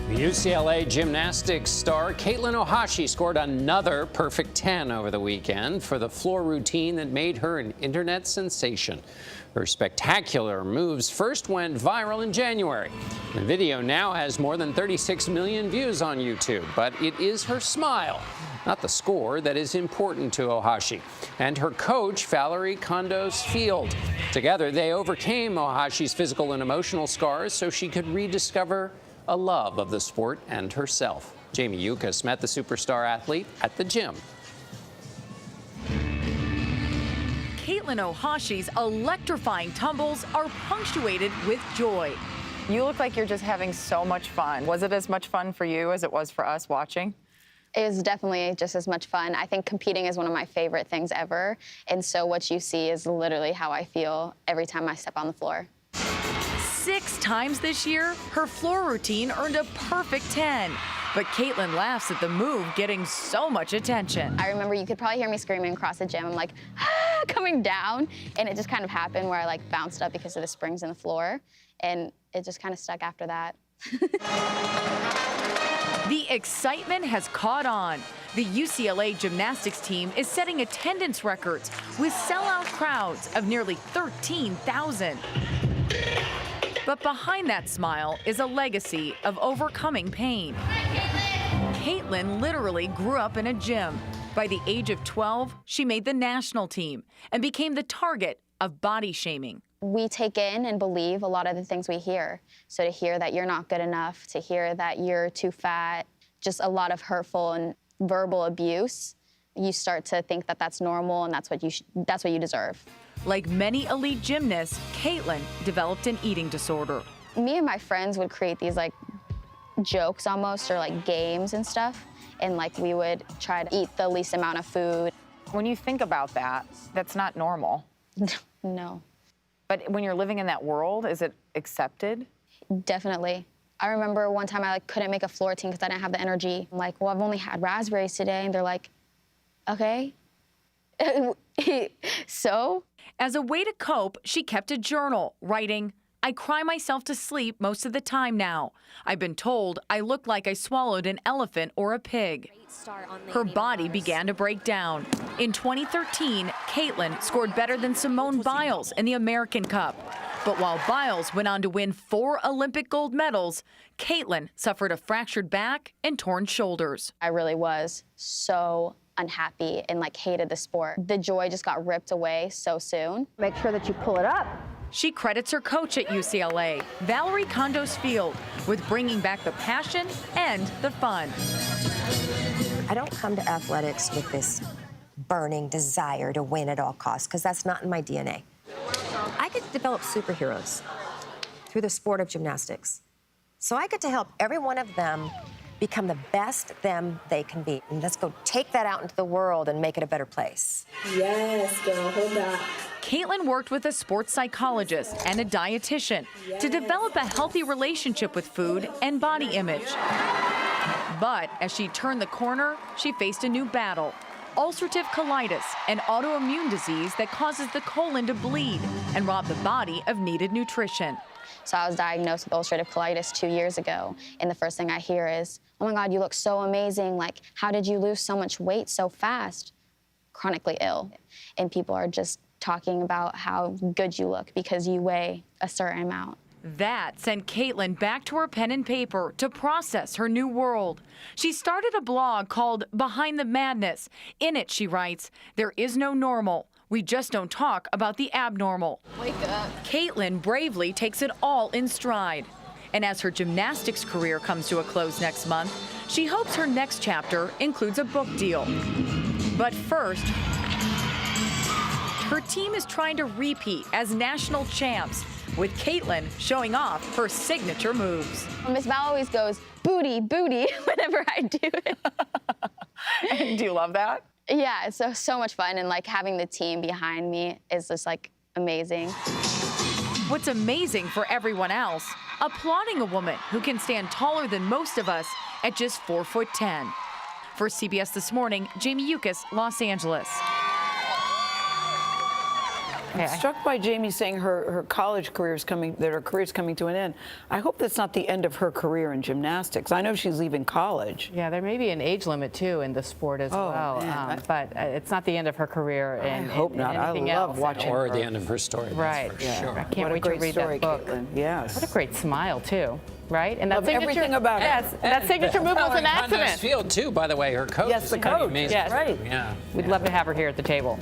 The UCLA gymnastics star Katelyn Ohashi scored another perfect 10 over the weekend for the floor routine that made her an internet sensation. Her spectacular moves first went viral in January. The video now has more than 36 million views on YouTube, but it is her smile, not the score, that is important to Ohashi and her coach, Valerie Kondos-Field. Together, they overcame Ohashi's physical and emotional scars so she could rediscover a love of the sport and herself. Jamie Yukas met the superstar athlete at the gym. Katelyn Ohashi's electrifying tumbles are punctuated with joy. You look like you're just having so much fun. Was it as much fun for you as it was for us watching? It was definitely just as much fun. I think competing is one of my favorite things ever. And so what you see is literally how I feel every time I step on the floor. 6 times this year, her floor routine earned a perfect 10. But Katelyn laughs at the move getting so much attention. I remember you could probably hear me screaming across the gym. I'm like, ah, coming down. And it just kind of happened where I like bounced up because of the springs in the floor. And it just kind of stuck after that. The excitement has caught on. The UCLA gymnastics team is setting attendance records with sellout crowds of nearly 13,000. But behind that smile is a legacy of overcoming pain. Katelyn literally grew up in a gym. By the age of 12, she made the national team and became the target of body shaming. We take in and believe a lot of the things we hear. So to hear that you're not good enough, to hear that you're too fat, just a lot of hurtful and verbal abuse, you start to think that that's normal and that's what you deserve. Like many elite gymnasts, Katelyn developed an eating disorder. Me and my friends would create these like jokes almost, or like games and stuff, and like we would try to eat the least amount of food. When you think about that, that's not normal. No. But when you're living in that world, is it accepted? Definitely. I remember one time I like couldn't make a floor routine because I didn't have the energy. I'm like, well, I've only had raspberries today, and they're like, okay. So? As a way to cope, she kept a journal, writing, "I cry myself to sleep most of the time now. I've been told I look like I swallowed an elephant or a pig." Her body began to break down. In 2013, Katelyn scored better than Simone Biles in the American Cup. But while Biles went on to win 4 Olympic gold medals, Katelyn suffered a fractured back and torn shoulders. I really was so unhappy and like hated the sport. The joy just got ripped away so soon. Make sure that you pull it up. She credits her coach at UCLA, Valerie Kondos-Field, with bringing back the passion and the fun. I don't come to athletics with this burning desire to win at all costs, because that's not in my DNA. I get to develop superheroes through the sport of gymnastics. So I get to help every one of them become the best them they can be. And let's go take that out into the world and make it a better place. Yes, girl, hold that. Katelyn worked with a sports psychologist and a dietitian to develop a healthy relationship with food and body image. But as she turned the corner, she faced a new battle: ulcerative colitis, an autoimmune disease that causes the colon to bleed and rob the body of needed nutrition. So I was diagnosed with ulcerative colitis 2 years ago, and the first thing I hear is, "Oh my God, you look so amazing. Like, how did you lose so much weight so fast?" Chronically ill. And people are just talking about how good you look because you weigh a certain amount. That sent Katelyn back to her pen and paper to process her new world. She started a blog called Behind the Madness. In it, she writes, "There is no normal. We just don't talk about the abnormal." Wake up. Katelyn bravely takes it all in stride. And as her gymnastics career comes to a close next month, she hopes her next chapter includes a book deal. But first, her team is trying to repeat as national champs, with Katelyn showing off her signature moves. Miss Val always goes, "Booty, booty," whenever I do it. Do you love that? Yeah, it's so much fun, and like having the team behind me is just like amazing. What's amazing for everyone else, applauding a woman who can stand taller than most of us at just 4'10". For CBS This Morning, Jamie Yukas, Los Angeles. I'm struck by Jamie saying her college career is coming, that her career is coming to an end. I hope that's not the end of her career in gymnastics. I know she's leaving college. Yeah, there may be an age limit too in the sport as well, but it's not the end of her career. I hope not. I love watching Or her. the end of her story. Right. For Yeah. sure. I can't wait to read story, that book. Katelyn. Yes. What a great smile too. Right? And that Love signature, everything about it. yes, that signature move was an accident. Field too, by the way, her coach. Yes, is the pretty coach. amazing. Yes. Right. Yeah. We'd love to have her here at the table.